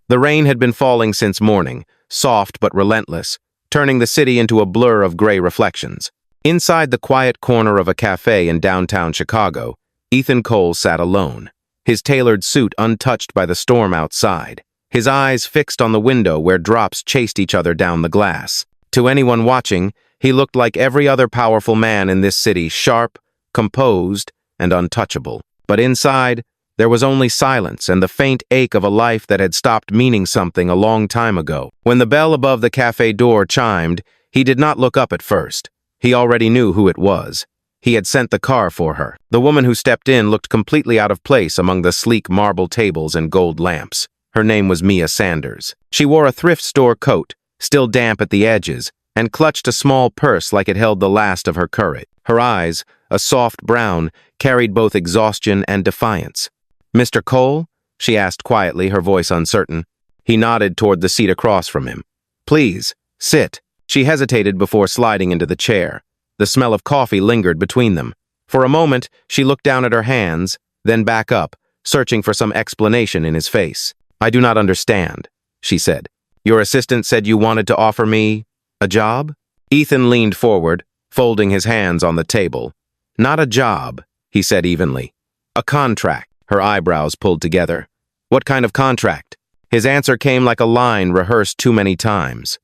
The rain had been falling since morning, soft but relentless, turning the city into a blur of gray reflections. Inside the quiet corner of a cafe in downtown Chicago, Ethan Cole sat alone, his tailored suit untouched by the storm outside, his eyes fixed on the window where drops chased each other down the glass. To anyone watching, he looked like every other powerful man in this city, sharp, composed, and untouchable. But inside, there was only silence and the faint ache of a life that had stopped meaning something a long time ago. When the bell above the cafe door chimed, he did not look up at first. He already knew who it was. He had sent the car for her. The woman who stepped in looked completely out of place among the sleek marble tables and gold lamps. Her name was Mia Sanders. She wore a thrift store coat, still damp at the edges, and clutched a small purse like it held the last of her courage. Her eyes, a soft brown, carried both exhaustion and defiance. "Mr. Cole?" she asked quietly, her voice uncertain. He nodded toward the seat across from him. "Please, sit." She hesitated before sliding into the chair. The smell of coffee lingered between them. For a moment, she looked down at her hands, then back up, searching for some explanation in his face. "I do not understand," she said. "Your assistant said you wanted to offer me a job?" Ethan leaned forward, folding his hands on the table. "Not a job," he said evenly. "A contract." Her eyebrows pulled together. "What kind of contract?" His answer came like a line rehearsed too many times.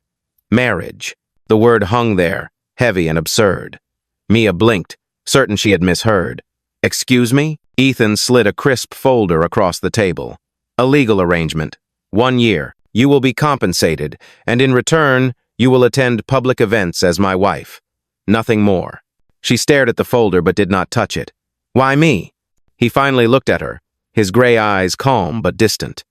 "Marriage." The word hung there, heavy and absurd. Mia blinked, certain she had misheard. "Excuse me?" Ethan slid a crisp folder across the table. "A legal arrangement. 1 year. You will be compensated, and in return, you will attend public events as my wife. Nothing more." She stared at the folder but did not touch it. "Why me?" He finally looked at her, his gray eyes calm but distant.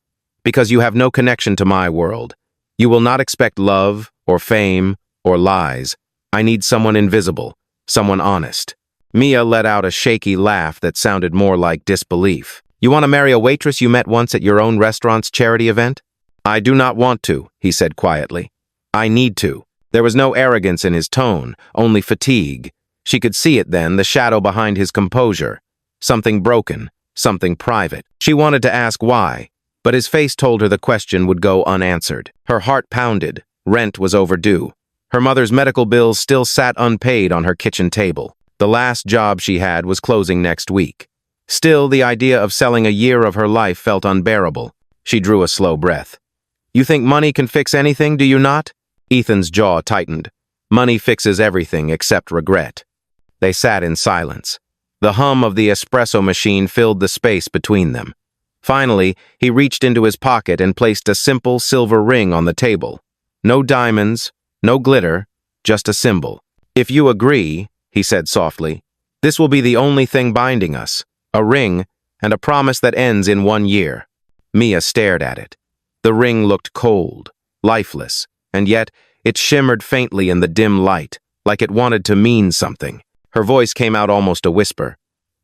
"Because you have no connection to my world. You will not expect love, or fame, or lies. I need someone invisible, someone honest." Mia let out a shaky laugh that sounded more like disbelief. "You want to marry a waitress you met once at your own restaurant's charity event?" "I do not want to," he said quietly. "I need to." There was no arrogance in his tone, only fatigue. She could see it then, the shadow behind his composure. Something broken, something private. She wanted to ask why, but his face told her the question would go unanswered. Her heart pounded. Rent was overdue. Her mother's medical bills still sat unpaid on her kitchen table. The last job she had was closing next week. Still, the idea of selling a year of her life felt unbearable. She drew a slow breath. "You think money can fix anything, do you not?" Ethan's jaw tightened. "Money fixes everything except regret." They sat in silence. The hum of the espresso machine filled the space between them. Finally, he reached into his pocket and placed a simple silver ring on the table. No diamonds, no glitter, just a symbol. "If you agree," he said softly, "this will be the only thing binding us. A ring, and a promise that ends in 1 year." Mia stared at it. The ring looked cold, lifeless, and yet it shimmered faintly in the dim light, like it wanted to mean something. Her voice came out almost a whisper.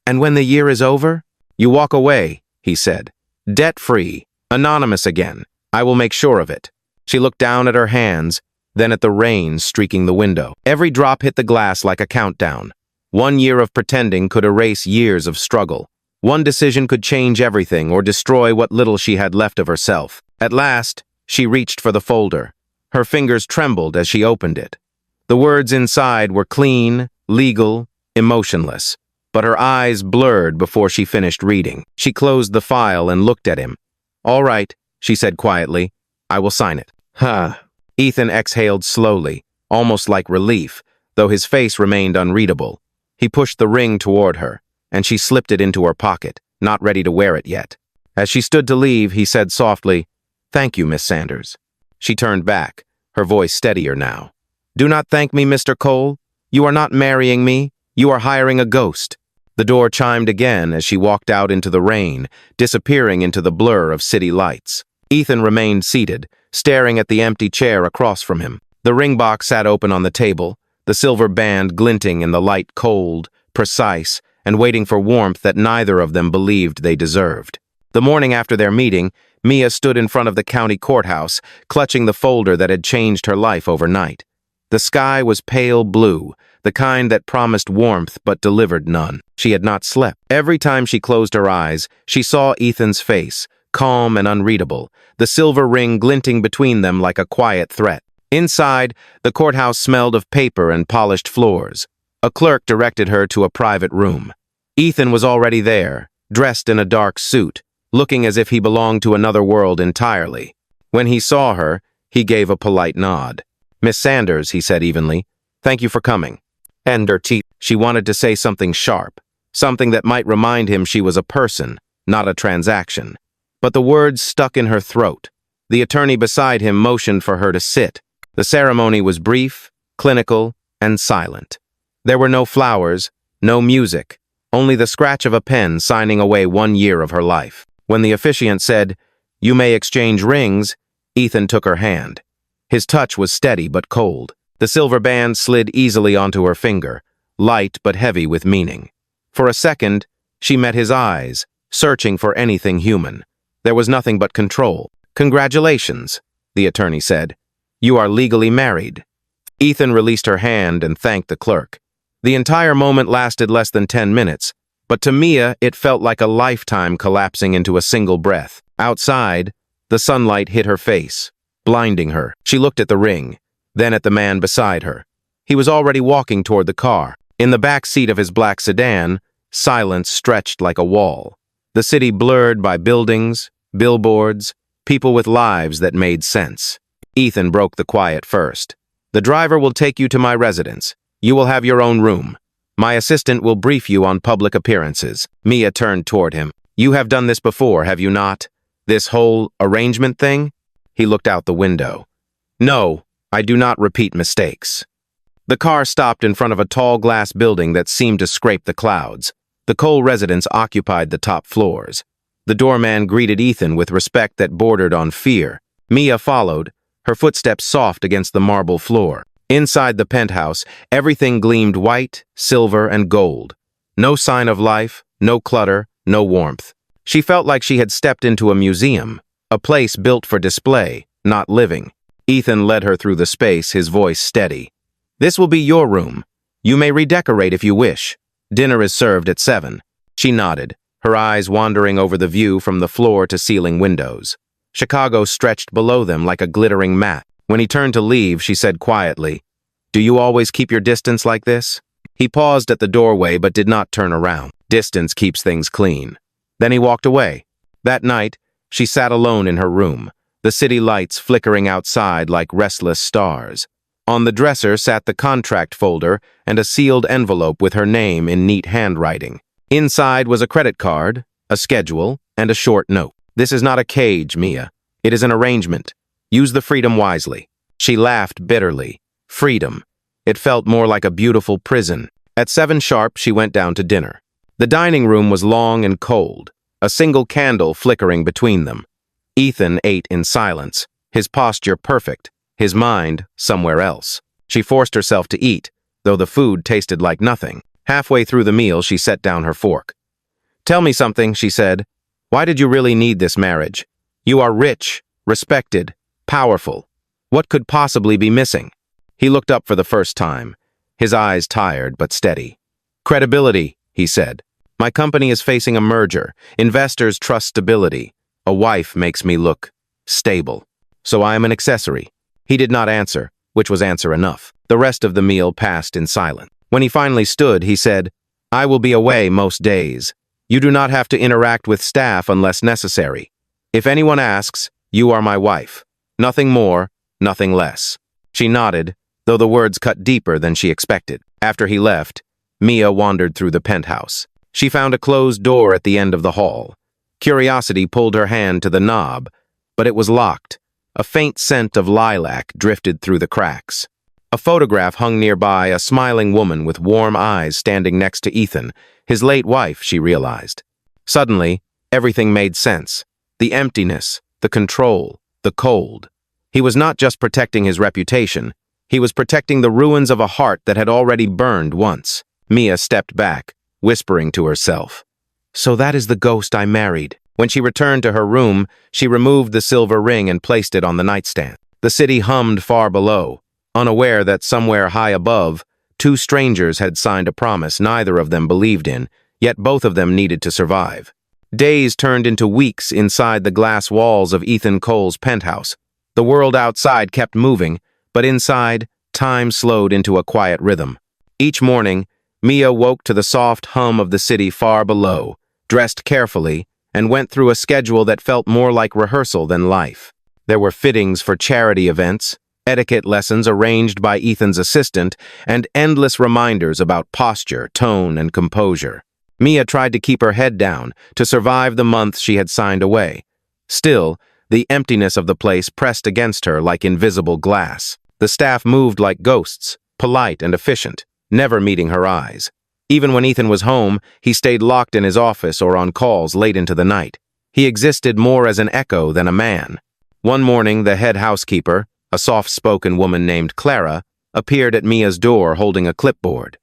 "And when the year is over, you walk away," he said. "Debt-free, anonymous again. I will make sure of it." She looked down at her hands, then at the rain streaking the window. Every drop hit the glass like a countdown. 1 year of pretending could erase years of struggle. One decision could change everything or destroy what little she had left of herself. At last, she reached for the folder. Her fingers trembled as she opened it. The words inside were clean, legal, emotionless, but her eyes blurred before she finished reading. She closed the file and looked at him. "All right," she said quietly. "I will sign it." "Huh." Ethan exhaled slowly, almost like relief, though his face remained unreadable. He pushed the ring toward her, and she slipped it into her pocket, not ready to wear it yet. As she stood to leave, he said softly, "Thank you, Miss Sanders." She turned back, her voice steadier now. "Do not thank me, Mr. Cole. You are not marrying me. You are hiring a ghost." The door chimed again as she walked out into the rain, disappearing into the blur of city lights. Ethan remained seated, staring at the empty chair across from him. The ring box sat open on the table, the silver band glinting in the light, cold, precise, and waiting for warmth that neither of them believed they deserved. The morning after their meeting, Mia stood in front of the county courthouse, clutching the folder that had changed her life overnight. The sky was pale blue, the kind that promised warmth but delivered none. She had not slept. Every time she closed her eyes, she saw Ethan's face, calm and unreadable, the silver ring glinting between them like a quiet threat. Inside, the courthouse smelled of paper and polished floors. A clerk directed her to a private room. Ethan was already there, dressed in a dark suit, looking as if he belonged to another world entirely. When he saw her, he gave a polite nod. "Miss Sanders," he said evenly, "thank you for coming." And her teeth. She wanted to say something sharp, something that might remind him she was a person, not a transaction. But the words stuck in her throat. The attorney beside him motioned for her to sit. The ceremony was brief, clinical, and silent. There were no flowers, no music, only the scratch of a pen signing away 1 year of her life. When the officiant said, "You may exchange rings," Ethan took her hand. His touch was steady but cold. The silver band slid easily onto her finger, light but heavy with meaning. For a second, she met his eyes, searching for anything human. There was nothing but control. "Congratulations," the attorney said. "You are legally married." Ethan released her hand and thanked the clerk. The entire moment lasted less than 10 minutes, but to Mia it felt like a lifetime collapsing into a single breath. Outside, the sunlight hit her face, blinding her. She looked at the ring, then at the man beside her. He was already walking toward the car. In the back seat of his black sedan, silence stretched like a wall. The city blurred by buildings, billboards, people with lives that made sense. Ethan broke the quiet first. "The driver will take you to my residence. You will have your own room. My assistant will brief you on public appearances." Mia turned toward him. "You have done this before, have you not? This whole arrangement thing?" He looked out the window. "No, I do not repeat mistakes." The car stopped in front of a tall glass building that seemed to scrape the clouds. The Cole residence occupied the top floors. The doorman greeted Ethan with respect that bordered on fear. Mia followed, her footsteps soft against the marble floor. Inside the penthouse, everything gleamed white, silver, and gold. No sign of life, no clutter, no warmth. She felt like she had stepped into a museum, a place built for display, not living. Ethan led her through the space, his voice steady. "This will be your room. You may redecorate if you wish. Dinner is served at 7. She nodded, her eyes wandering over the view from the floor to ceiling windows. Chicago stretched below them like a glittering mat. When he turned to leave, she said quietly, "Do you always keep your distance like this?" He paused at the doorway but did not turn around. Distance keeps things clean. Then he walked away. That night, she sat alone in her room, the city lights flickering outside like restless stars. On the dresser sat the contract folder and a sealed envelope with her name in neat handwriting. Inside was a credit card, a schedule, and a short note. "This is not a cage, Mia. It is an arrangement. Use the freedom wisely." She laughed bitterly. Freedom. It felt more like a beautiful prison. At 7 sharp, she went down to dinner. The dining room was long and cold, a single candle flickering between them. Ethan ate in silence, his posture perfect, his mind somewhere else. She forced herself to eat, though the food tasted like nothing. Halfway through the meal, she set down her fork. "Tell me something," she said. "Why did you really need this marriage? You are rich, respected, powerful. What could possibly be missing?" He looked up for the first time, his eyes tired but steady. "Credibility," he said. "My company is facing a merger. Investors trust stability. A wife makes me look stable. So I am an accessory." He did not answer, which was answer enough. The rest of the meal passed in silence. When he finally stood, he said, "I will be away most days. You do not have to interact with staff unless necessary. If anyone asks, you are my wife. Nothing more, nothing less." She nodded, though the words cut deeper than she expected. After he left, Mia wandered through the penthouse. She found a closed door at the end of the hall. Curiosity pulled her hand to the knob, but it was locked. A faint scent of lilac drifted through the cracks. A photograph hung nearby, a smiling woman with warm eyes standing next to Ethan, his late wife, she realized. Suddenly, everything made sense. The emptiness, the control, the cold. He was not just protecting his reputation, he was protecting the ruins of a heart that had already burned once. Mia stepped back, whispering to herself, "So that is the ghost I married." When she returned to her room, she removed the silver ring and placed it on the nightstand. The city hummed far below, unaware that somewhere high above, 2 strangers had signed a promise neither of them believed in, yet both of them needed to survive. Days turned into weeks inside the glass walls of Ethan Cole's penthouse. The world outside kept moving, but inside, time slowed into a quiet rhythm. Each morning, Mia woke to the soft hum of the city far below, dressed carefully, and went through a schedule that felt more like rehearsal than life. There were fittings for charity events, etiquette lessons arranged by Ethan's assistant, and endless reminders about posture, tone, and composure. Mia tried to keep her head down to survive the month she had signed away. Still, the emptiness of the place pressed against her like invisible glass. The staff moved like ghosts, polite and efficient, never meeting her eyes. Even when Ethan was home, he stayed locked in his office or on calls late into the night. He existed more as an echo than a man. One morning, the head housekeeper, a soft-spoken woman named Clara, appeared at Mia's door holding a clipboard.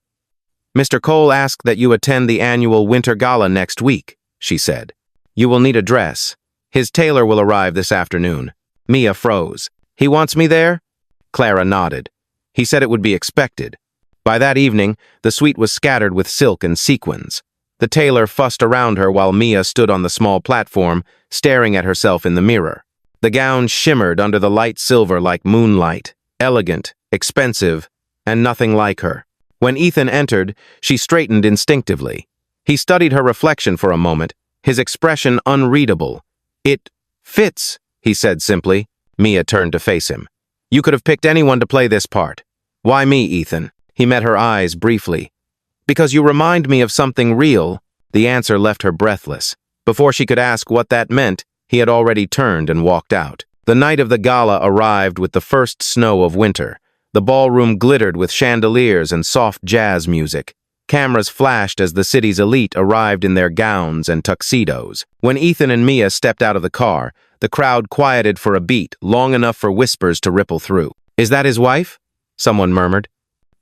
"Mr. Cole asked that you attend the annual winter gala next week," she said. "You will need a dress. His tailor will arrive this afternoon." Mia froze. "He wants me there?" Clara nodded. "He said it would be expected." By that evening, the suite was scattered with silk and sequins. The tailor fussed around her while Mia stood on the small platform, staring at herself in the mirror. The gown shimmered under the light silver like moonlight, elegant, expensive, and nothing like her. When Ethan entered, she straightened instinctively. He studied her reflection for a moment, his expression unreadable. "It fits," he said simply. Mia turned to face him. "You could have picked anyone to play this part." "Why me, Ethan?" He met her eyes briefly. "Because you remind me of something real." The answer left her breathless. Before she could ask what that meant, he had already turned and walked out. The night of the gala arrived with the first snow of winter. The ballroom glittered with chandeliers and soft jazz music. Cameras flashed as the city's elite arrived in their gowns and tuxedos. When Ethan and Mia stepped out of the car, the crowd quieted for a beat, long enough for whispers to ripple through. "Is that his wife?" someone murmured.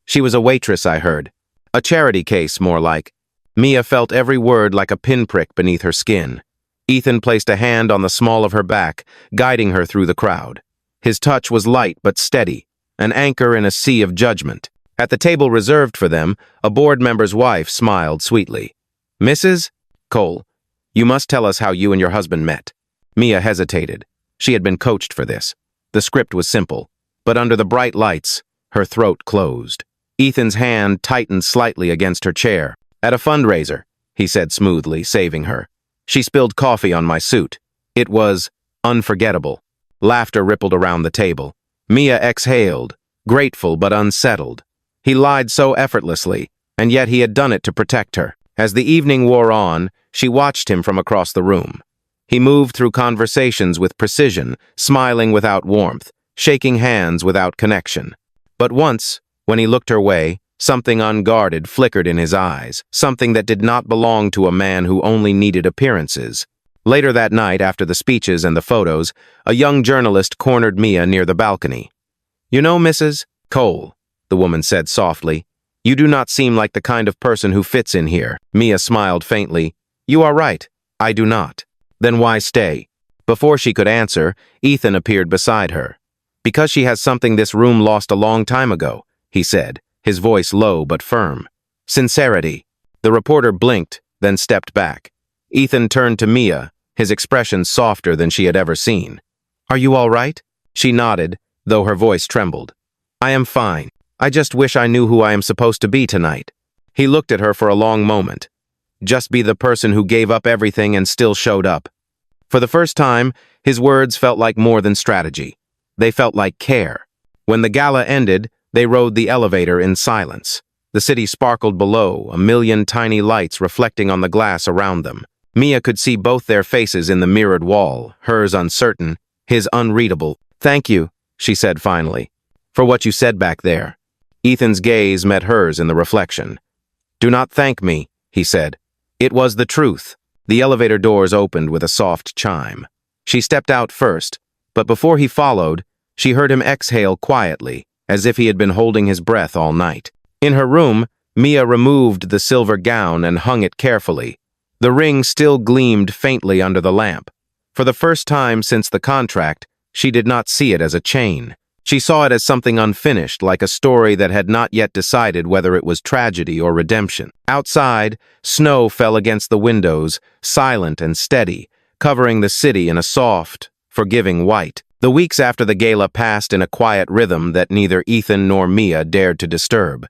"She was a waitress, I heard. A charity case, more like." Mia felt every word like a pinprick beneath her skin. Ethan placed a hand on the small of her back, guiding her through the crowd. His touch was light but steady, an anchor in a sea of judgment. At the table reserved for them, a board member's wife smiled sweetly. "Mrs. Cole, you must tell us how you and your husband met." Mia hesitated. She had been coached for this. The script was simple, but under the bright lights, her throat closed. Ethan's hand tightened slightly against her chair. "At a fundraiser," he said smoothly, saving her. "She spilled coffee on my suit. It was unforgettable." Laughter rippled around the table. Mia exhaled, grateful but unsettled. He lied so effortlessly, and yet he had done it to protect her. As the evening wore on, she watched him from across the room. He moved through conversations with precision, smiling without warmth, shaking hands without connection. But once, when he looked her way, something unguarded flickered in his eyes, something that did not belong to a man who only needed appearances. Later that night, after the speeches and the photos, a young journalist cornered Mia near the balcony. "You know, Mrs. Cole," the woman said softly, "you do not seem like the kind of person who fits in here." Mia smiled faintly. "You are right. I do not." "Then why stay?" Before she could answer, Ethan appeared beside her. "Because she has something this room lost a long time ago," he said, his voice low but firm. "Sincerity." The reporter blinked, then stepped back. Ethan turned to Mia, his expression softer than she had ever seen. "Are you all right?" She nodded, though her voice trembled. "I am fine. I just wish I knew who I am supposed to be tonight." He looked at her for a long moment. Just be the person who gave up everything and still showed up. For the first time, his words felt like more than strategy. They felt like care. When the gala ended, they rode the elevator in silence. The city sparkled below, a million tiny lights reflecting on the glass around them. Mia could see both their faces in the mirrored wall, hers uncertain, his unreadable. "Thank you," she said finally, "for what you said back there." Ethan's gaze met hers in the reflection. "Do not thank me," he said. "It was the truth." The elevator doors opened with a soft chime. She stepped out first, but before he followed, she heard him exhale quietly, as if he had been holding his breath all night. In her room, Mia removed the silver gown and hung it carefully. The ring still gleamed faintly under the lamp. For the first time since the contract, she did not see it as a chain. She saw it as something unfinished, like a story that had not yet decided whether it was tragedy or redemption. Outside, snow fell against the windows, silent and steady, covering the city in a soft, forgiving white. The weeks after the gala passed in a quiet rhythm that neither Ethan nor Mia dared to disturb.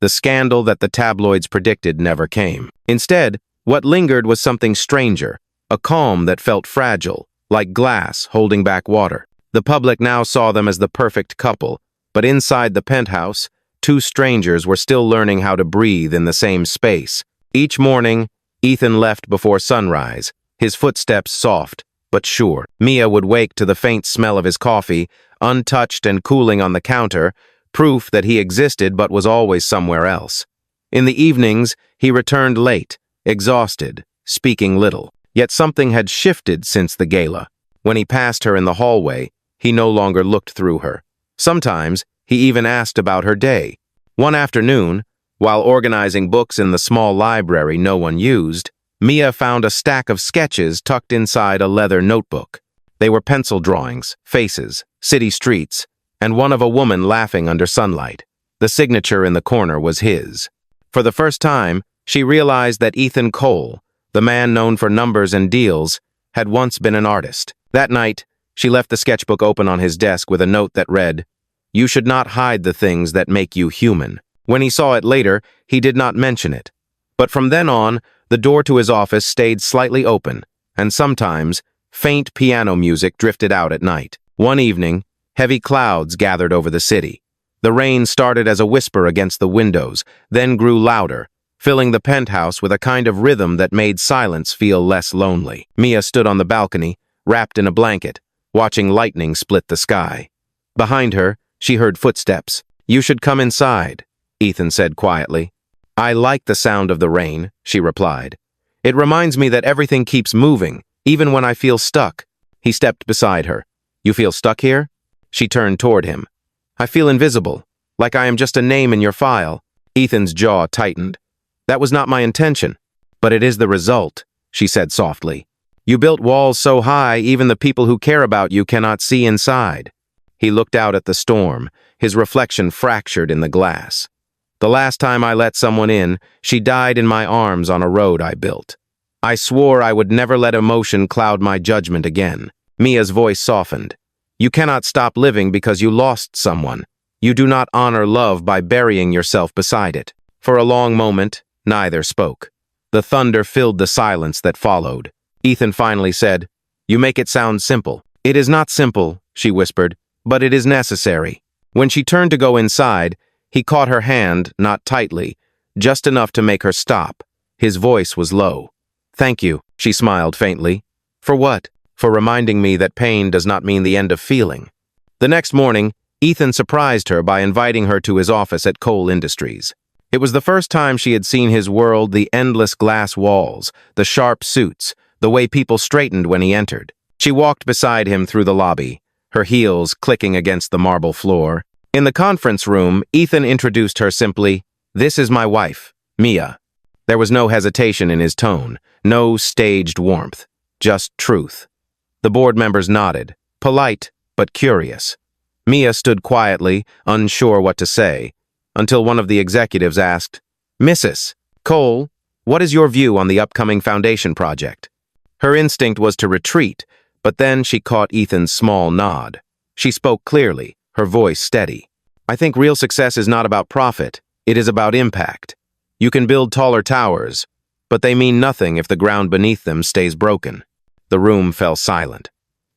The scandal that the tabloids predicted never came. Instead, what lingered was something stranger, a calm that felt fragile, like glass holding back water. The public now saw them as the perfect couple, but inside the penthouse, two strangers were still learning how to breathe in the same space. Each morning, Ethan left before sunrise, his footsteps soft but sure. Mia would wake to the faint smell of his coffee, untouched and cooling on the counter, proof that he existed but was always somewhere else. In the evenings, he returned late, exhausted, speaking little. Yet something had shifted since the gala. When he passed her in the hallway, he no longer looked through her. Sometimes, he even asked about her day. One afternoon, while organizing books in the small library no one used, Mia found a stack of sketches tucked inside a leather notebook. They were pencil drawings, faces, city streets, and one of a woman laughing under sunlight. The signature in the corner was his. For the first time, she realized that Ethan Cole, the man known for numbers and deals, had once been an artist. That night, she left the sketchbook open on his desk with a note that read, "You should not hide the things that make you human." When he saw it later, he did not mention it. But from then on, the door to his office stayed slightly open, and sometimes, faint piano music drifted out at night. One evening, heavy clouds gathered over the city. The rain started as a whisper against the windows, then grew louder, filling the penthouse with a kind of rhythm that made silence feel less lonely. Mia stood on the balcony, wrapped in a blanket, watching lightning split the sky. Behind her, she heard footsteps. "You should come inside," Ethan said quietly. "I like the sound of the rain," she replied. "It reminds me that everything keeps moving, even when I feel stuck." He stepped beside her. "You feel stuck here?" She turned toward him. "I feel invisible, like I am just a name in your file." Ethan's jaw tightened. "That was not my intention, but it is the result," she said softly. "You built walls so high even the people who care about you cannot see inside." He looked out at the storm, his reflection fractured in the glass. "The last time I let someone in, she died in my arms on a road I built. I swore I would never let emotion cloud my judgment again." Mia's voice softened. "You cannot stop living because you lost someone. You do not honor love by burying yourself beside it." For a long moment, neither spoke. The thunder filled the silence that followed. Ethan finally said, "You make it sound simple." "It is not simple," she whispered, "but it is necessary." When she turned to go inside, he caught her hand, not tightly, just enough to make her stop. His voice was low. "Thank you," she smiled faintly. "For what?" "For reminding me that pain does not mean the end of feeling." The next morning, Ethan surprised her by inviting her to his office at Cole Industries. It was the first time she had seen his world, the endless glass walls, the sharp suits, the way people straightened when he entered. She walked beside him through the lobby, her heels clicking against the marble floor. In the conference room, Ethan introduced her simply, "This is my wife, Mia." There was no hesitation in his tone, no staged warmth, just truth. The board members nodded, polite but curious. Mia stood quietly, unsure what to say, until one of the executives asked, "Mrs. Cole, what is your view on the upcoming foundation project?" Her instinct was to retreat, but then she caught Ethan's small nod. She spoke clearly, her voice steady. "I think real success is not about profit, it is about impact. You can build taller towers, but they mean nothing if the ground beneath them stays broken." The room fell silent.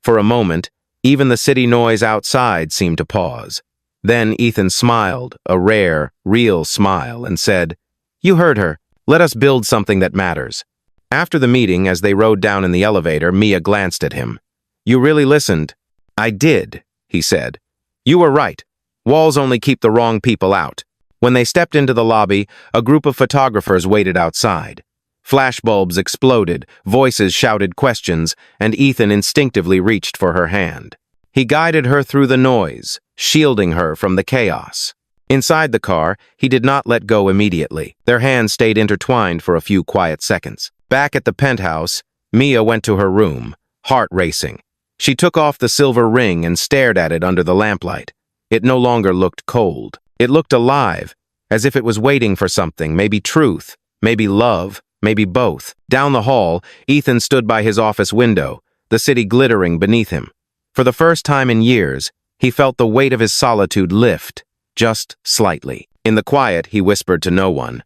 For a moment, even the city noise outside seemed to pause. Then Ethan smiled, a rare, real smile, and said, "You heard her. Let us build something that matters." After the meeting, as they rode down in the elevator, Mia glanced at him. "You really listened?" "I did," he said. "You were right. Walls only keep the wrong people out." When they stepped into the lobby, a group of photographers waited outside. Flashbulbs exploded, voices shouted questions, and Ethan instinctively reached for her hand. He guided her through the noise, shielding her from the chaos. Inside the car, he did not let go immediately. Their hands stayed intertwined for a few quiet seconds. Back at the penthouse, Mia went to her room, heart racing. She took off the silver ring and stared at it under the lamplight. It no longer looked cold. It looked alive, as if it was waiting for something, maybe truth, maybe love, maybe both. Down the hall, Ethan stood by his office window, the city glittering beneath him. For the first time in years, he felt the weight of his solitude lift, just slightly. In the quiet, he whispered to no one,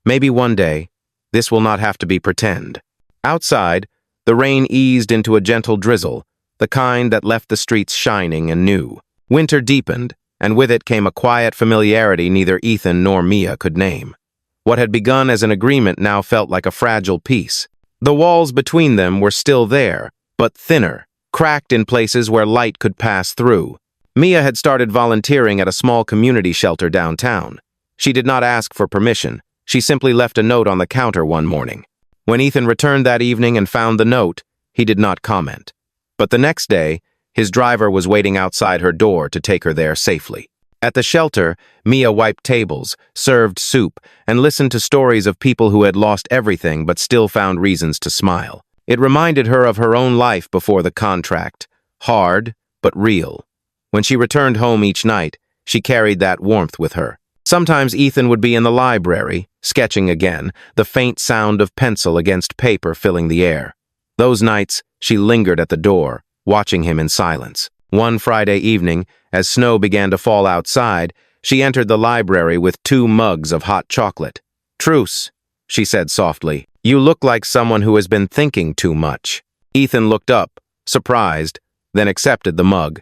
"Maybe one day, this will not have to be pretend." Outside, the rain eased into a gentle drizzle, the kind that left the streets shining and new. Winter deepened, and with it came a quiet familiarity neither Ethan nor Mia could name. What had begun as an agreement now felt like a fragile peace. The walls between them were still there, but thinner, cracked in places where light could pass through. Mia had started volunteering at a small community shelter downtown. She did not ask for permission. She simply left a note on the counter one morning. When Ethan returned that evening and found the note, he did not comment. But the next day, his driver was waiting outside her door to take her there safely. At the shelter, Mia wiped tables, served soup, and listened to stories of people who had lost everything but still found reasons to smile. It reminded her of her own life before the contract, hard but real. When she returned home each night, she carried that warmth with her. Sometimes Ethan would be in the library, sketching again, the faint sound of pencil against paper filling the air. Those nights, she lingered at the door, watching him in silence. One Friday evening, as snow began to fall outside, she entered the library with 2 mugs of hot chocolate. "Truce," she said softly. "You look like someone who has been thinking too much." Ethan looked up, surprised, then accepted the mug.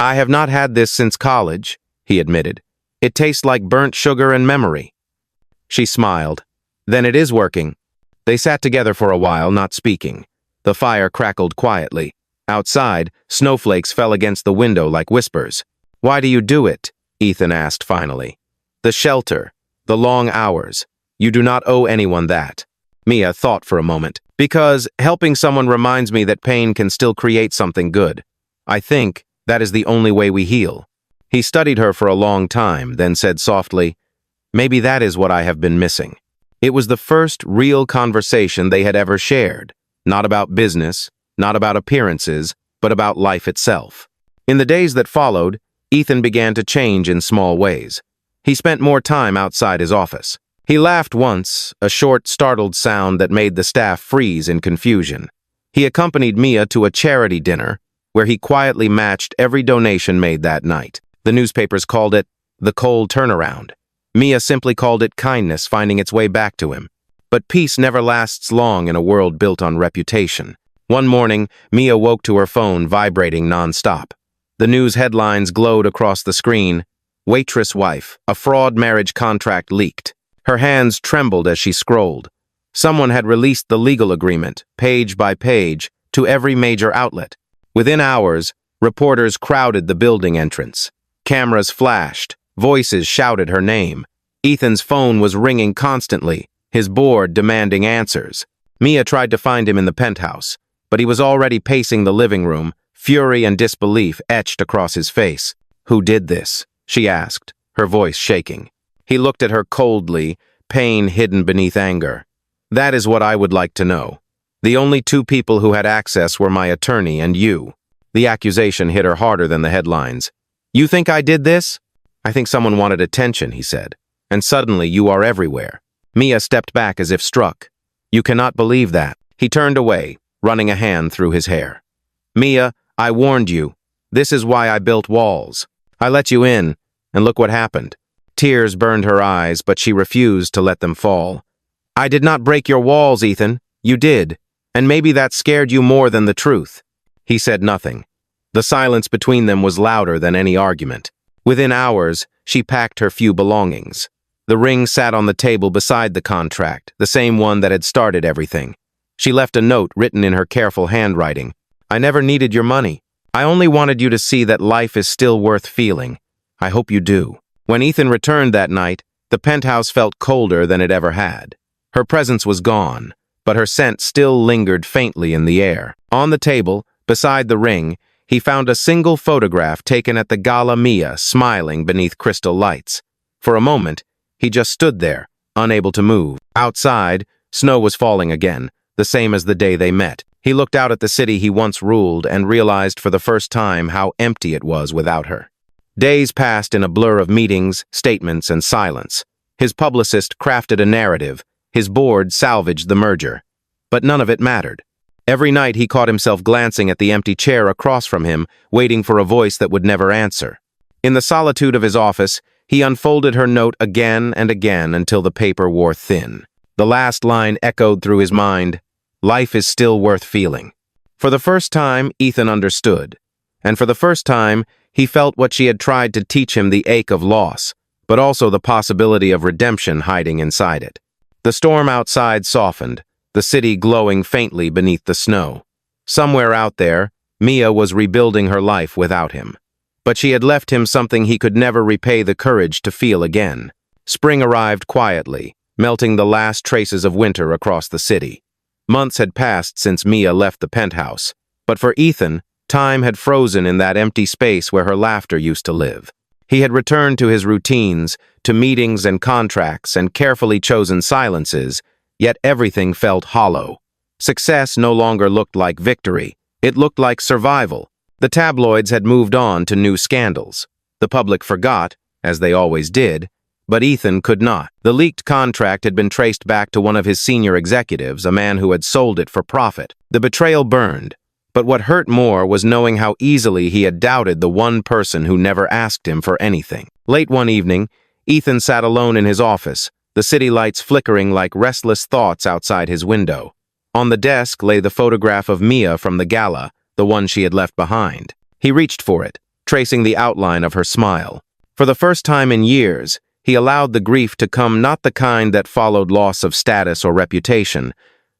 "I have not had this since college," he admitted. "It tastes like burnt sugar and memory." She smiled. "Then it is working." They sat together for a while, not speaking. The fire crackled quietly. Outside, snowflakes fell against the window like whispers. "Why do you do it?" Ethan asked finally. "The shelter, the long hours. You do not owe anyone that." Mia thought for a moment. "Because helping someone reminds me that pain can still create something good. I think that is the only way we heal." He studied her for a long time, then said softly, "Maybe that is what I have been missing." It was the first real conversation they had ever shared. Not about business, not about appearances, but about life itself. In the days that followed, Ethan began to change in small ways. He spent more time outside his office. He laughed once, a short, startled sound that made the staff freeze in confusion. He accompanied Mia to a charity dinner, where he quietly matched every donation made that night. The newspapers called it the cold turnaround. Mia simply called it kindness finding its way back to him. But peace never lasts long in a world built on reputation. One morning, Mia woke to her phone vibrating nonstop. The news headlines glowed across the screen. "Waitress wife, a fraud marriage contract leaked." Her hands trembled as she scrolled. Someone had released the legal agreement, page by page, to every major outlet. Within hours, reporters crowded the building entrance. Cameras flashed, voices shouted her name. Ethan's phone was ringing constantly, his board demanding answers. Mia tried to find him in the penthouse, but he was already pacing the living room, fury and disbelief etched across his face. "Who did this?" she asked, her voice shaking. He looked at her coldly, pain hidden beneath anger. "That is what I would like to know. The only 2 people who had access were my attorney and you." The accusation hit her harder than the headlines. "You think I did this?" "I think someone wanted attention," he said. "And suddenly you are everywhere." Mia stepped back as if struck. "You cannot believe that." He turned away, running a hand through his hair. "Mia, I warned you. This is why I built walls. I let you in, and look what happened." Tears burned her eyes, but she refused to let them fall. "I did not break your walls, Ethan. You did. And maybe that scared you more than the truth." He said nothing. The silence between them was louder than any argument. Within hours, she packed her few belongings. The ring sat on the table beside the contract, the same one that had started everything. She left a note written in her careful handwriting. "I never needed your money. I only wanted you to see that life is still worth feeling. I hope you do." When Ethan returned that night, the penthouse felt colder than it ever had. Her presence was gone, but her scent still lingered faintly in the air. On the table, beside the ring, he found a single photograph taken at the gala, Mia smiling beneath crystal lights. For a moment, he just stood there, unable to move. Outside, snow was falling again, the same as the day they met. He looked out at the city he once ruled and realized for the first time how empty it was without her. Days passed in a blur of meetings, statements, and silence. His publicist crafted a narrative. His board salvaged the merger. But none of it mattered. Every night he caught himself glancing at the empty chair across from him, waiting for a voice that would never answer. In the solitude of his office, he unfolded her note again and again until the paper wore thin. The last line echoed through his mind, "Life is still worth feeling." For the first time, Ethan understood. And for the first time, he felt what she had tried to teach him, the ache of loss, but also the possibility of redemption hiding inside it. The storm outside softened, the city glowing faintly beneath the snow. Somewhere out there, Mia was rebuilding her life without him. But she had left him something he could never repay the courage to feel again. Spring arrived quietly, melting the last traces of winter across the city. Months had passed since Mia left the penthouse, but for Ethan, time had frozen in that empty space where her laughter used to live. He had returned to his routines, to meetings and contracts and carefully chosen silences, yet everything felt hollow. Success no longer looked like victory. It looked like survival. The tabloids had moved on to new scandals. The public forgot, as they always did, but Ethan could not. The leaked contract had been traced back to one of his senior executives, a man who had sold it for profit. The betrayal burned, but what hurt more was knowing how easily he had doubted the one person who never asked him for anything. Late one evening, Ethan sat alone in his office, the city lights flickering like restless thoughts outside his window. On the desk lay the photograph of Mia from the gala, the one she had left behind. He reached for it, tracing the outline of her smile. For the first time in years, he allowed the grief to come, not the kind that followed loss of status or reputation,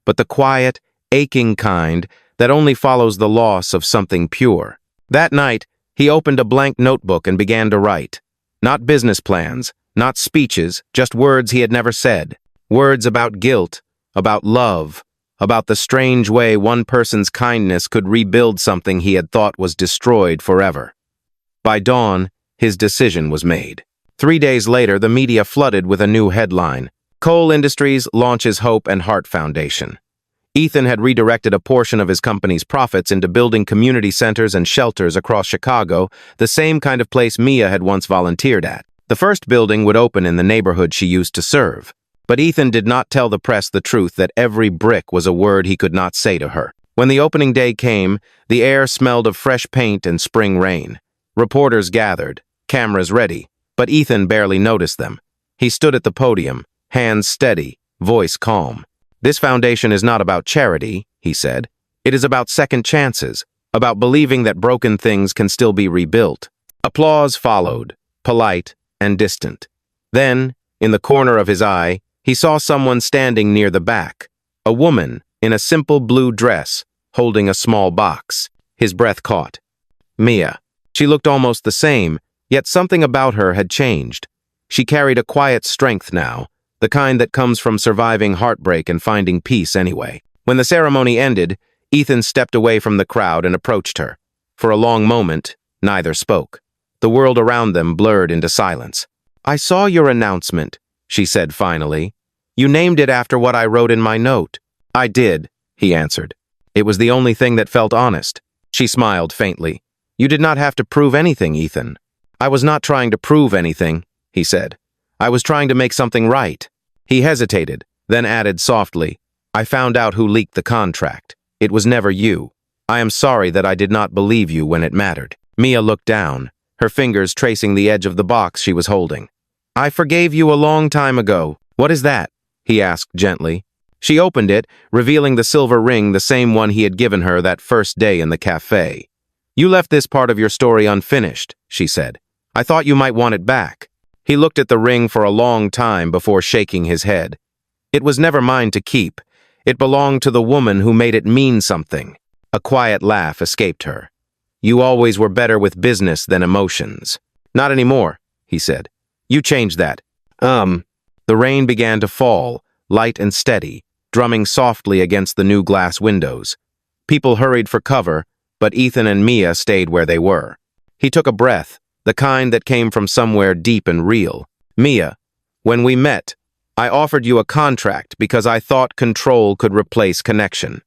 but the quiet, aching kind that only follows the loss of something pure. That night, he opened a blank notebook and began to write. Not business plans, not speeches, just words he had never said. Words about guilt, about love, about the strange way one person's kindness could rebuild something he had thought was destroyed forever. By dawn, his decision was made. 3 days later, the media flooded with a new headline. Coal Industries launches Hope and Heart Foundation. Ethan had redirected a portion of his company's profits into building community centers and shelters across Chicago, the same kind of place Mia had once volunteered at. The first building would open in the neighborhood she used to serve. But Ethan did not tell the press the truth that every brick was a word he could not say to her. When the opening day came, the air smelled of fresh paint and spring rain. Reporters gathered, cameras ready, but Ethan barely noticed them. He stood at the podium, hands steady, voice calm. "This foundation is not about charity," he said. "It is about second chances, about believing that broken things can still be rebuilt." Applause followed, polite and distant. Then, in the corner of his eye, he saw someone standing near the back, a woman in a simple blue dress, holding a small box. His breath caught. Mia. She looked almost the same, yet something about her had changed. She carried a quiet strength now, the kind that comes from surviving heartbreak and finding peace anyway. When the ceremony ended, Ethan stepped away from the crowd and approached her. For a long moment, neither spoke. The world around them blurred into silence. "I saw your announcement," she said finally. "You named it after what I wrote in my note." "I did," he answered. It was the only thing that felt honest. She smiled faintly. "You did not have to prove anything, Ethan." "I was not trying to prove anything," he said. "I was trying to make something right." He hesitated, then added softly, "I found out who leaked the contract. It was never you. I am sorry that I did not believe you when it mattered." Mia looked down, her fingers tracing the edge of the box she was holding. "I forgave you a long time ago." "What is that?" he asked gently. She opened it, revealing the silver ring, the same one he had given her that first day in the cafe. "You left this part of your story unfinished," she said. "I thought you might want it back." He looked at the ring for a long time before shaking his head. "It was never mine to keep. It belonged to the woman who made it mean something." A quiet laugh escaped her. "You always were better with business than emotions." "Not anymore," he said. "You changed that." The rain began to fall, light and steady, drumming softly against the new glass windows. People hurried for cover, but Ethan and Mia stayed where they were. He took a breath, the kind that came from somewhere deep and real. "Mia, when we met, I offered you a contract because I thought control could replace connection.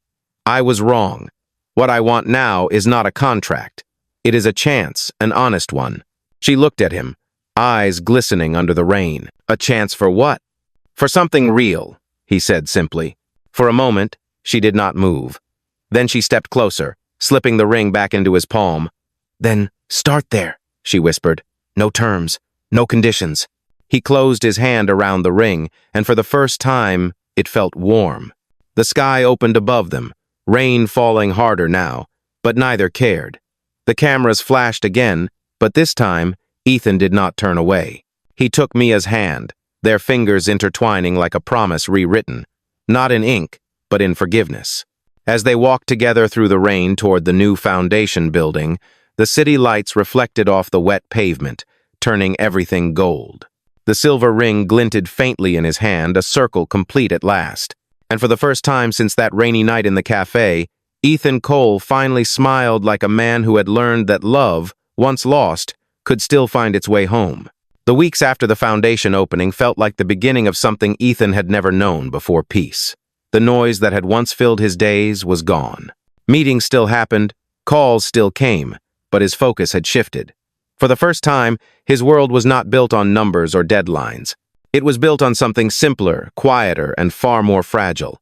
I was wrong. What I want now is not a contract. It is a chance, an honest one. She looked at him, eyes glistening under the rain. A chance for what? For something real, he said simply. For a moment, she did not move. Then she stepped closer, slipping the ring back into his palm. Then, start there, she whispered. No terms, no conditions. He closed his hand around the ring, and for the first time, it felt warm. The sky opened above them, rain falling harder now, but neither cared. The cameras flashed again, but this time, Ethan did not turn away. He took Mia's hand, their fingers intertwining like a promise rewritten, not in ink, but in forgiveness. As they walked together through the rain toward the new foundation building, the city lights reflected off the wet pavement, turning everything gold. The silver ring glinted faintly in his hand, a circle complete at last. And for the first time since that rainy night in the cafe, Ethan Cole finally smiled like a man who had learned that love, once lost, could still find its way home. The weeks after the foundation opening felt like the beginning of something Ethan had never known before: peace. The noise that had once filled his days was gone. Meetings still happened, calls still came, but his focus had shifted. For the first time, his world was not built on numbers or deadlines. It was built on something simpler, quieter, and far more fragile.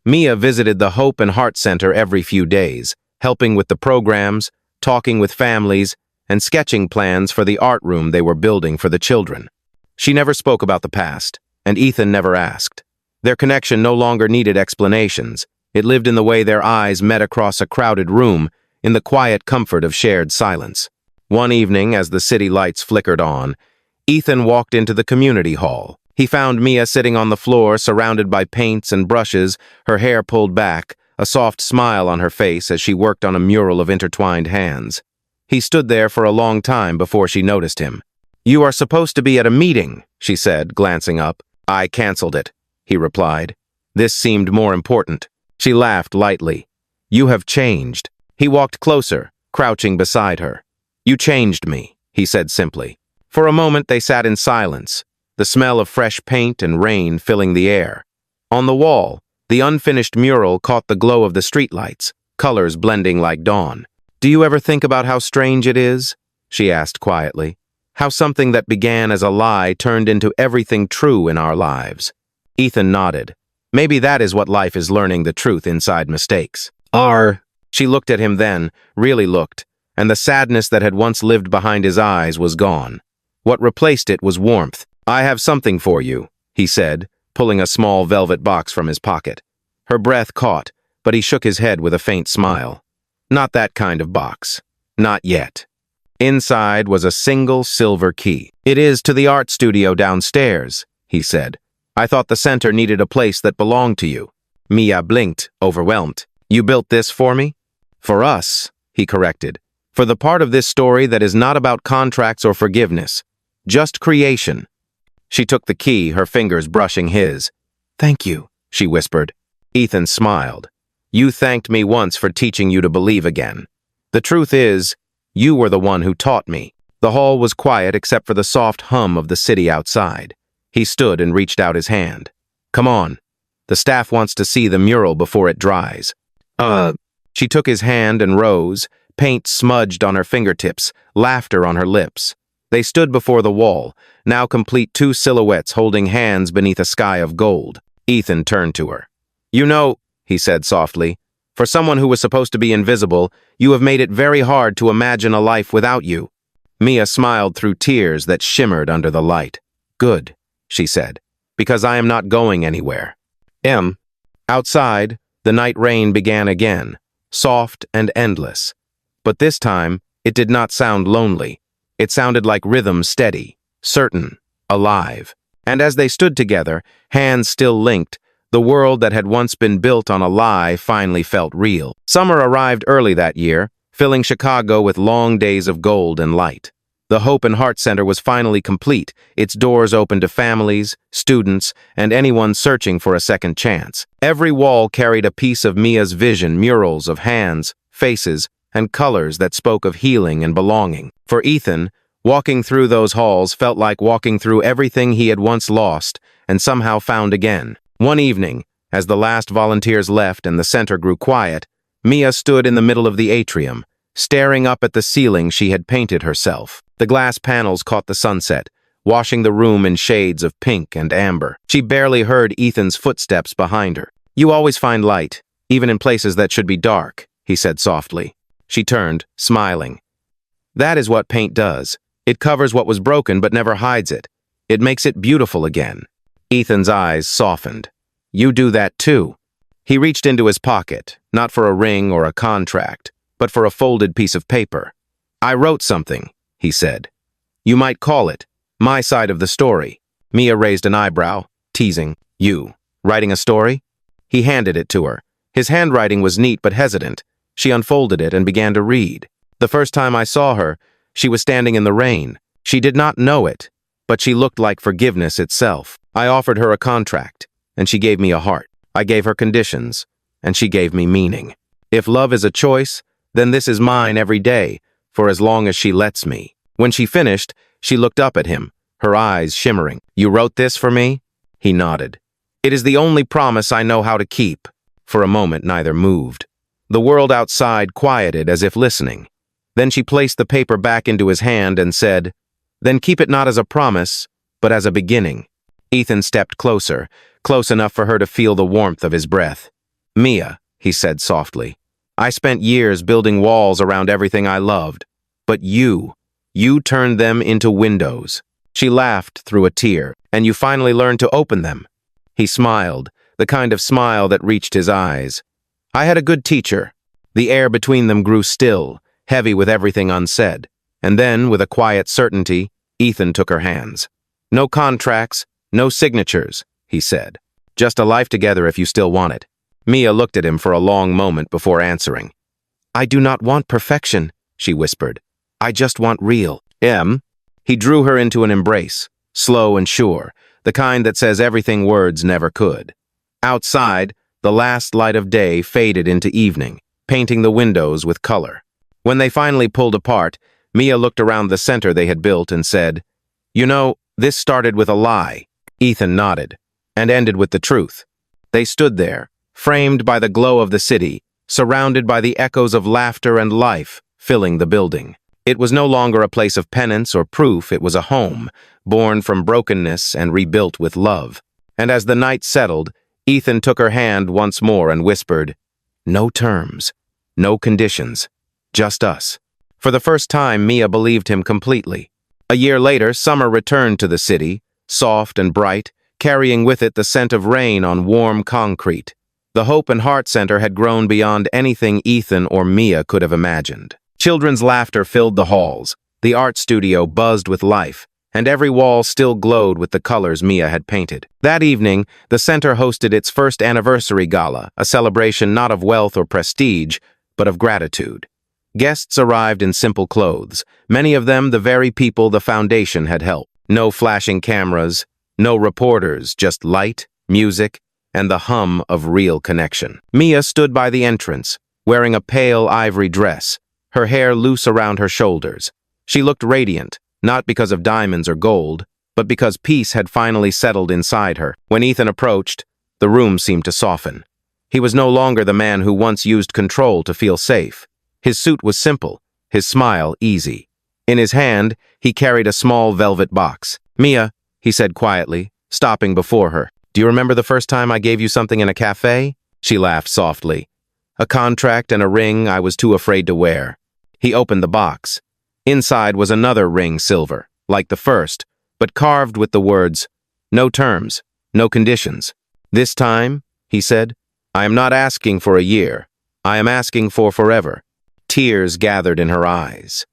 Mia visited the Hope and Heart Center every few days, helping with the programs, talking with families, and sketching plans for the art room they were building for the children. She never spoke about the past, and Ethan never asked. Their connection no longer needed explanations. It lived in the way their eyes met across a crowded room, in the quiet comfort of shared silence. One evening, as the city lights flickered on, Ethan walked into the community hall. He found Mia sitting on the floor, surrounded by paints and brushes, her hair pulled back, a soft smile on her face as she worked on a mural of intertwined hands. He stood there for a long time before she noticed him. "You are supposed to be at a meeting," she said, glancing up. "I canceled it," he replied. This seemed more important. She laughed lightly. "You have changed." He walked closer, crouching beside her. "You changed me," he said simply. For a moment they sat in silence, the smell of fresh paint and rain filling the air. On the wall, the unfinished mural caught the glow of the streetlights, colors blending like dawn. "Do you ever think about how strange it is?" she asked quietly. "How something that began as a lie turned into everything true in our lives?" Ethan nodded. "Maybe that is what life is, learning the truth inside mistakes." She looked at him then, really looked, and the sadness that had once lived behind his eyes was gone. What replaced it was warmth. "I have something for you," he said, pulling a small velvet box from his pocket. Her breath caught, but he shook his head with a faint smile. "Not that kind of box. Not yet." Inside was a single silver key. "It is to the art studio downstairs," he said. "I thought the center needed a place that belonged to you." Mia blinked, overwhelmed. "You built this for me?" "For us," he corrected. "For the part of this story that is not about contracts or forgiveness. Just creation." She took the key, her fingers brushing his. "Thank you," she whispered. Ethan smiled. "You thanked me once for teaching you to believe again. The truth is, you were the one who taught me." The hall was quiet except for the soft hum of the city outside. He stood and reached out his hand. "Come on. The staff wants to see the mural before it dries." She took his hand and rose, paint smudged on her fingertips, laughter on her lips. They stood before the wall, now complete two silhouettes holding hands beneath a sky of gold. Ethan turned to her. "You know," he said softly, "for someone who was supposed to be invisible, you have made it very hard to imagine a life without you." Mia smiled through tears that shimmered under the light. "Good," she said, "because I am not going anywhere." Outside, the night rain began again, soft and endless. But this time, it did not sound lonely. It sounded like rhythm, steady, certain, alive. And as they stood together, hands still linked, the world that had once been built on a lie finally felt real. Summer arrived early that year, filling Chicago with long days of gold and light. The Hope and Heart Center was finally complete, its doors open to families, students, and anyone searching for a second chance. Every wall carried a piece of Mia's vision, murals of hands, faces, and colors that spoke of healing and belonging. For Ethan, walking through those halls felt like walking through everything he had once lost and somehow found again. One evening, as the last volunteers left and the center grew quiet, Mia stood in the middle of the atrium, staring up at the ceiling she had painted herself. The glass panels caught the sunset, washing the room in shades of pink and amber. She barely heard Ethan's footsteps behind her. "You always find light, even in places that should be dark," he said softly. She turned, smiling. "That is what paint does. It covers what was broken but never hides it. It makes it beautiful again." Ethan's eyes softened. "You do that too." He reached into his pocket, not for a ring or a contract, but for a folded piece of paper. "I wrote something," he said. "You might call it my side of the story." Mia raised an eyebrow, teasing. "You, writing a story?" He handed it to her. His handwriting was neat but hesitant. She unfolded it and began to read. "The first time I saw her, she was standing in the rain. She did not know it, but she looked like forgiveness itself. I offered her a contract, and she gave me a heart. I gave her conditions, and she gave me meaning. If love is a choice, then this is mine every day, for as long as she lets me." When she finished, she looked up at him, her eyes shimmering. "You wrote this for me?" He nodded. "It is the only promise I know how to keep." For a moment, neither moved. The world outside quieted as if listening. Then she placed the paper back into his hand and said, "Then keep it not as a promise, but as a beginning." Ethan stepped closer, close enough for her to feel the warmth of his breath. "Mia," he said softly, "I spent years building walls around everything I loved, but you turned them into windows." She laughed through a tear. "And you finally learned to open them." He smiled, the kind of smile that reached his eyes. "I had a good teacher." The air between them grew still, heavy with everything unsaid. And then, with a quiet certainty, Ethan took her hands. "No contracts, no signatures," he said. "Just a life together if you still want it." Mia looked at him for a long moment before answering. "I do not want perfection," she whispered. "I just want real." He drew her into an embrace, slow and sure, the kind that says everything words never could. Outside, the last light of day faded into evening, painting the windows with color. When they finally pulled apart, Mia looked around the center they had built and said, "You know, this started with a lie." Ethan nodded, and ended with the truth. They stood there, framed by the glow of the city, surrounded by the echoes of laughter and life filling the building. It was no longer a place of penance or proof, it was a home, born from brokenness and rebuilt with love. And as the night settled, Ethan took her hand once more and whispered, "No terms, no conditions, just us." For the first time, Mia believed him completely. A year later, summer returned to the city, soft and bright, carrying with it the scent of rain on warm concrete. The Hope and Heart Center had grown beyond anything Ethan or Mia could have imagined. Children's laughter filled the halls, the art studio buzzed with life, and every wall still glowed with the colors Mia had painted. That evening, the center hosted its first anniversary gala, a celebration not of wealth or prestige, but of gratitude. Guests arrived in simple clothes, many of them the very people the foundation had helped. No flashing cameras, no reporters, just light, music, and the hum of real connection. Mia stood by the entrance, wearing a pale ivory dress, her hair loose around her shoulders. She looked radiant, not because of diamonds or gold, but because peace had finally settled inside her. When Ethan approached, the room seemed to soften. He was no longer the man who once used control to feel safe. His suit was simple, his smile easy. In his hand, he carried a small velvet box. "Mia," he said quietly, stopping before her, "do you remember the first time I gave you something in a cafe?" She laughed softly. "A contract and a ring I was too afraid to wear." He opened the box. Inside was another ring, silver, like the first, but carved with the words, "No terms, no conditions." "This time," he said, "I am not asking for a year. I am asking for forever." Tears gathered in her eyes.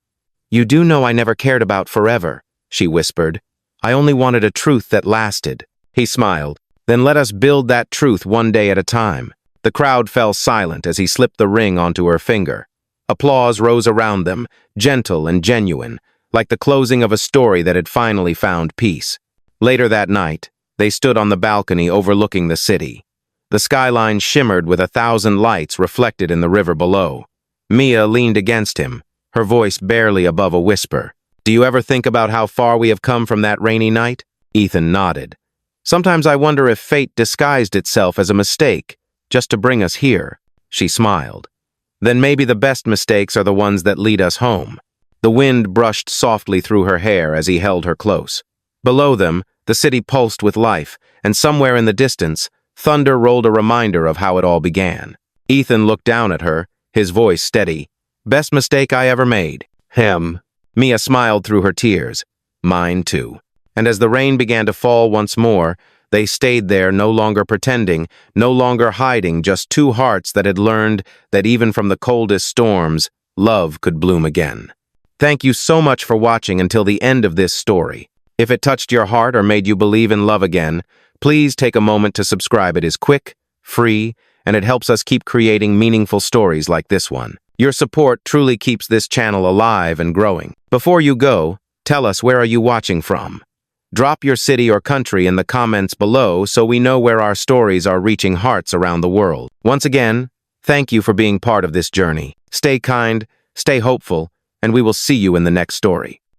"You do know I never cared about forever," she whispered. "I only wanted a truth that lasted." He smiled. "Then let us build that truth one day at a time." The crowd fell silent as he slipped the ring onto her finger. Applause rose around them, gentle and genuine, like the closing of a story that had finally found peace. Later that night, they stood on the balcony overlooking the city. The skyline shimmered with 1,000 lights reflected in the river below. Mia leaned against him, her voice barely above a whisper. "Do you ever think about how far we have come from that rainy night?" Ethan nodded. "Sometimes I wonder if fate disguised itself as a mistake, just to bring us here." She smiled. then maybe the best mistakes are the ones that lead us home. The wind brushed softly through her hair as he held her close. Below them, the city pulsed with life, and somewhere in the distance, thunder rolled a reminder of how it all began. Ethan looked down at her, his voice steady. Best mistake I ever made. Him. Mia smiled through her tears. Mine too. And as the rain began to fall once more, they stayed there, no longer pretending, no longer hiding, just two hearts that had learned that even from the coldest storms, love could bloom again. Thank you so much for watching until the end of this story. If it touched your heart or made you believe in love again, please take a moment to subscribe. It is quick, free, and it helps us keep creating meaningful stories like this one. Your support truly keeps this channel alive and growing. Before you go, tell us, where are you watching from? Drop your city or country in the comments below so we know where our stories are reaching hearts around the world. Once again, thank you for being part of this journey. Stay kind, stay hopeful, and we will see you in the next story.